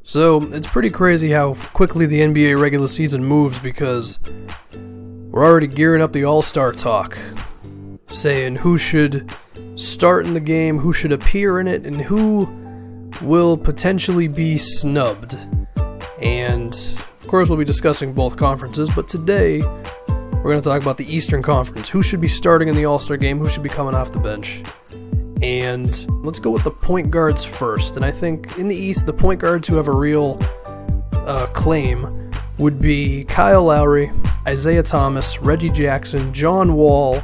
So, it's pretty crazy how quickly the NBA regular season moves because we're already gearing up the All-Star talk, saying who should start in the game, who should appear in it, and who will potentially be snubbed. And, of course, we'll be discussing both conferences, but today we're going to talk about the Eastern Conference. Who should be starting in the All-Star game, who should be coming off the bench. And let's go with the point guards first. And I think in the East, the point guards who have a real claim would be Kyle Lowry, Isaiah Thomas, Reggie Jackson, John Wall,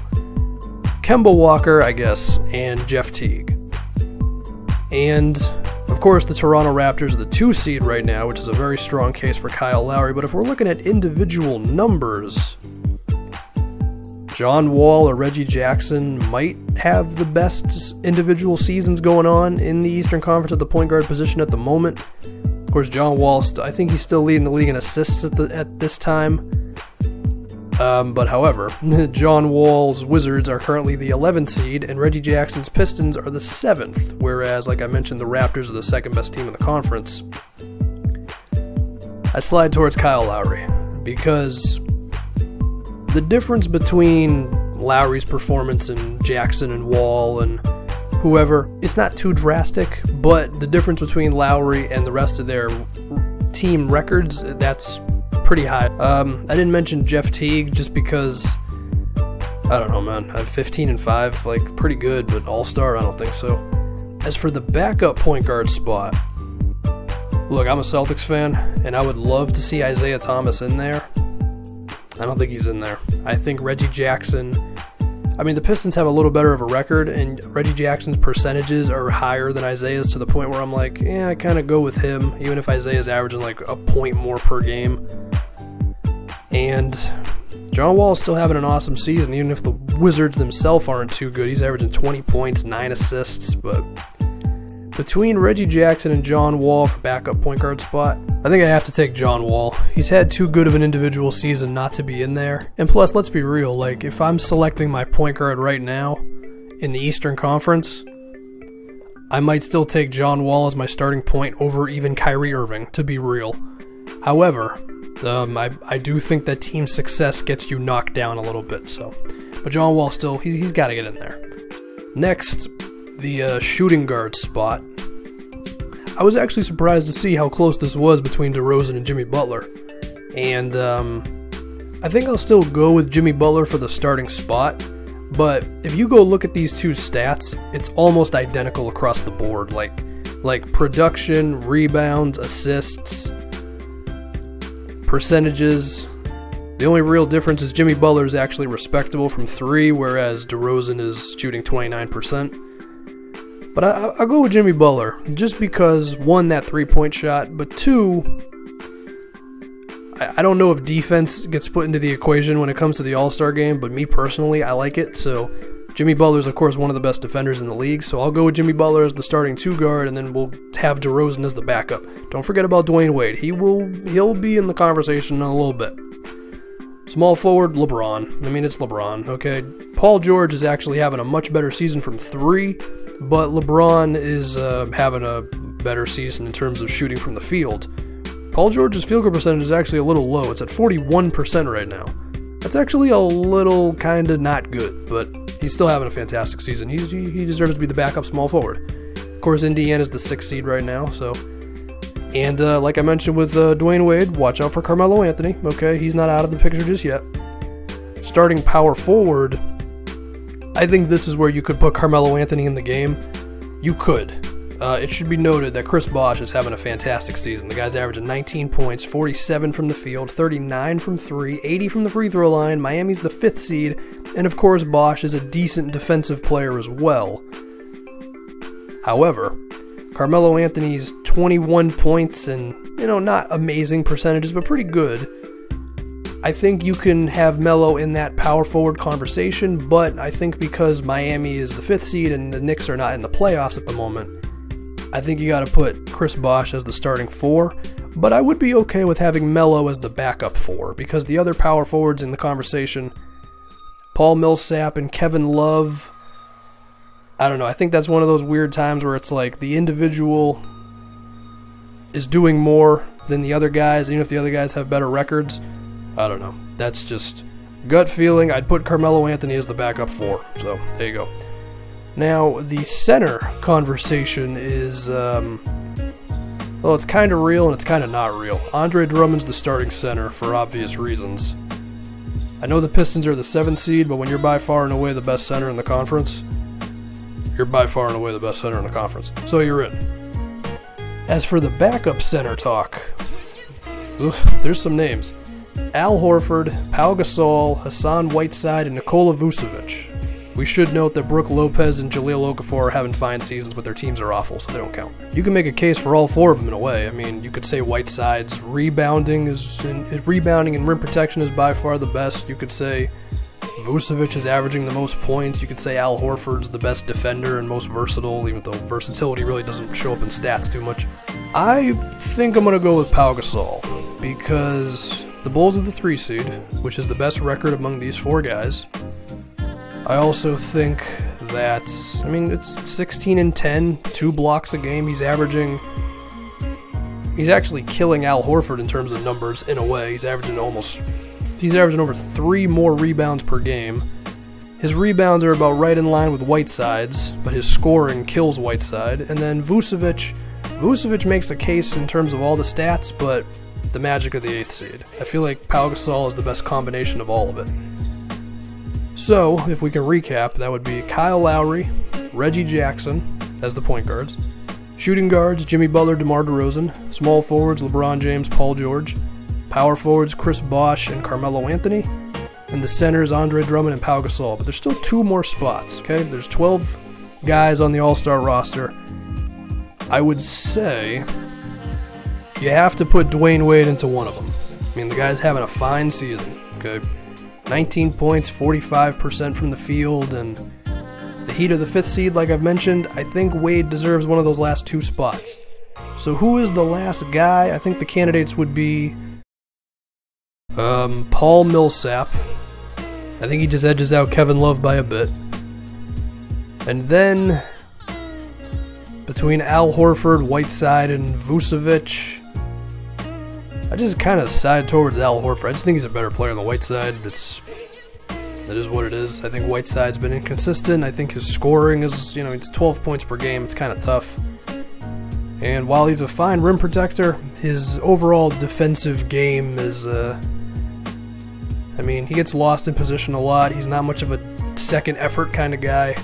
Kemba Walker, I guess, and Jeff Teague. And, of course, the Toronto Raptors are the 2 seed right now, which is a very strong case for Kyle Lowry. But if we're looking at individual numbers, John Wall or Reggie Jackson might have the best individual seasons going on in the Eastern Conference at the point guard position at the moment. Of course, John Wall, I think he's still leading the league in assists at this time. But however, John Wall's Wizards are currently the 11th seed, and Reggie Jackson's Pistons are the 7th, whereas, like I mentioned, the Raptors are the 2nd best team in the conference. I slide towards Kyle Lowry, because the difference between Lowry's performance and Jackson and Wall and whoever, it's not too drastic, but the difference between Lowry and the rest of their team records, that's pretty high. I didn't mention Jeff Teague just because, I don't know, man. I'm 15-5, like, pretty good, but all-star, I don't think so. As for the backup point guard spot, look, I'm a Celtics fan, and I would love to see Isaiah Thomas in there. I don't think he's in there. I think Reggie Jackson, I mean, the Pistons have a little better of a record, and Reggie Jackson's percentages are higher than Isaiah's to the point where I'm like, yeah, I kind of go with him, even if Isaiah's averaging like a point more per game. And John Wall's still having an awesome season, even if the Wizards themselves aren't too good. He's averaging 20 points, 9 assists, but between Reggie Jackson and John Wall for backup point guard spot, I think I have to take John Wall. He's had too good of an individual season not to be in there. And plus, let's be real, like, if I'm selecting my point guard right now in the Eastern Conference, I might still take John Wall as my starting point over even Kyrie Irving, to be real. However, I do think that team success gets you knocked down a little bit, so. But John Wall still, he's got to get in there. Next, the shooting guard spot. I was actually surprised to see how close this was between DeRozan and Jimmy Butler. And I think I'll still go with Jimmy Butler for the starting spot. But if you go look at these two stats, it's almost identical across the board. Like production, rebounds, assists, percentages. The only real difference is Jimmy Butler is actually respectable from 3, whereas DeRozan is shooting 29%. But I'll go with Jimmy Butler, just because, 1, that 3-point shot, but 2, I don't know if defense gets put into the equation when it comes to the All-Star game, but me personally, I like it. So Jimmy Butler is, of course, one of the best defenders in the league, so I'll go with Jimmy Butler as the starting 2 guard, and then we'll have DeRozan as the backup. Don't forget about Dwayne Wade. He'll be in the conversation in a little bit. Small forward, LeBron. I mean, it's LeBron, okay? Paul George is actually having a much better season from 3, but LeBron is having a better season in terms of shooting from the field. Paul George's field goal percentage is actually a little low. It's at 41% right now. That's actually a little kind of not good, but he's still having a fantastic season. He deserves to be the backup small forward. Of course, Indiana's the 6th seed right now, so. And like I mentioned with Dwayne Wade, watch out for Carmelo Anthony. Okay, he's not out of the picture just yet. Starting power forward, I think this is where you could put Carmelo Anthony in the game. You could. It should be noted that Chris Bosh is having a fantastic season. The guy's averaging 19 points, 47 from the field, 39 from 3, 80 from the free throw line. Miami's the 5th seed, and of course Bosh is a decent defensive player as well. However, Carmelo Anthony's 21 points and, not amazing percentages, but pretty good. I think you can have Melo in that power forward conversation, but I think because Miami is the 5th seed and the Knicks are not in the playoffs at the moment, I think you got to put Chris Bosh as the starting 4, but I would be okay with having Melo as the backup 4, because the other power forwards in the conversation, Paul Millsap and Kevin Love, I don't know, I think that's one of those weird times where it's like the individual is doing more than the other guys, even if the other guys have better records. I don't know. That's just gut feeling. I'd put Carmelo Anthony as the backup 4. So there you go. Now, the center conversation is, well, it's kind of real and it's kind of not real. Andre Drummond's the starting center for obvious reasons. I know the Pistons are the 7th seed, but when you're by far and away the best center in the conference, you're by far and away the best center in the conference. So you're in. As for the backup center talk, there's some names. Al Horford, Pau Gasol, Hassan Whiteside, and Nikola Vucevic. We should note that Brook Lopez and Jahlil Okafor are having fine seasons, but their teams are awful, so they don't count. You can make a case for all 4 of them in a way. I mean, you could say Whiteside's rebounding and rim protection is by far the best. You could say Vucevic is averaging the most points. You could say Al Horford's the best defender and most versatile, even though versatility really doesn't show up in stats too much. I think I'm going to go with Pau Gasol, because the Bulls are the 3 seed, which is the best record among these 4 guys. I also think that, I mean, it's 16 and 10, 2 blocks a game. He's actually killing Al Horford in terms of numbers in a way. He's averaging over 3 more rebounds per game. His rebounds are about right in line with Whiteside's, but his scoring kills Whiteside. And then Vucevic makes a case in terms of all the stats, but the magic of the 8th seed. I feel like Pau Gasol is the best combination of all of it. So, if we can recap, that would be Kyle Lowry, Reggie Jackson as the point guards, shooting guards Jimmy Butler, DeMar DeRozan, small forwards LeBron James, Paul George, power forwards Chris Bosh and Carmelo Anthony, and the centers Andre Drummond and Pau Gasol. But there's still 2 more spots, okay? There's 12 guys on the All-Star roster. I would say you have to put Dwayne Wade into one of them. I mean, the guy's having a fine season, okay? 19 points, 45% from the field, and the Heat of the 5th seed, like I've mentioned. I think Wade deserves one of those last 2 spots. So who is the last guy? I think the candidates would be Paul Millsap. I think he just edges out Kevin Love by a bit. And then between Al Horford, Whiteside, and Vucevic, I just kind of side towards Al Horford. I just think he's a better player than Whiteside. It is what it is. I think Whiteside's been inconsistent. I think his scoring is, it's 12 points per game. It's kind of tough. And while he's a fine rim protector, his overall defensive game is, he gets lost in position a lot. He's not much of a second effort kind of guy.